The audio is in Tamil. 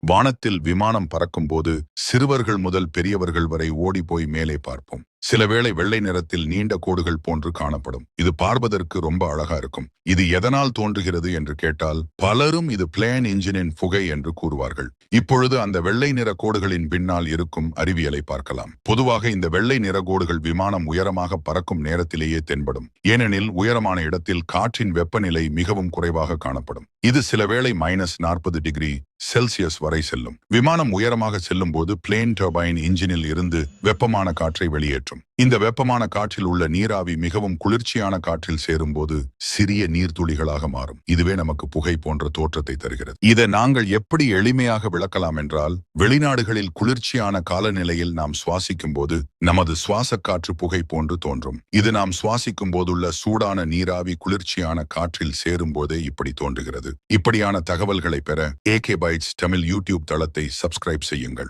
வானத்தில் விமானம் பறக்கும்போது சிறுவர்கள் முதல் பெரியவர்கள் வரை ஓடி போய் மேலே பார்ப்போம். சில வேளை வெள்ளை நிறத்தில் நீண்ட கோடுகள் போன்று காணப்படும். இது பார்ப்பதற்கு ரொம்ப அழகா இருக்கும். இது எதனால் தோன்றுகிறது என்று கேட்டால் பலரும் இது பிளேன் இன்ஜினின் புகை என்று கூறுவார்கள். இப்பொழுது அந்த வெள்ளை நிற கோடுகளின் பின்னால் இருக்கும் அறிவியலை பார்க்கலாம். பொதுவாக இந்த வெள்ளை நிற கோடுகள் விமானம் உயரமாக பறக்கும் நேரத்திலேயே தென்படும். ஏனெனில் உயரமான இடத்தில் காற்றின் வெப்பநிலை மிகவும் குறைவாக காணப்படும். இது சில வேளை -40°C வரை செல்லும். விமானம் உயரமாக செல்லும் போது பிளேன் டர்பைன் இன்ஜினில் இருந்து வெப்பமான காற்றை வெளியேற்றும். இந்த வெப்பமான காற்றில் உள்ள நீராவி மிகவும் குளிர்ச்சியான காற்றில் சேரும் போது சிறிய நீர்த்துளிகளாக மாறும். இதுவே நமக்கு புகை போன்ற தோற்றத்தை தருகிறது. இதை நாங்கள் எப்படி எளிமையாக விளக்கலாம் என்றால், வெளிநாடுகளில் குளிர்ச்சியான காலநிலையில் நாம் சுவாசிக்கும் போது நமது சுவாச காற்று புகை போன்று தோன்றும். இது நாம் சுவாசிக்கும் போதுள்ள சூடான நீராவி குளிர்ச்சியான காற்றில் சேரும் போதே இப்படி தோன்றுகிறது. இப்படியான தகவல்களை பெற AK Bytes தமிழ் யூடியூப் தளத்தை சப்ஸ்கிரைப் செய்யுங்கள்.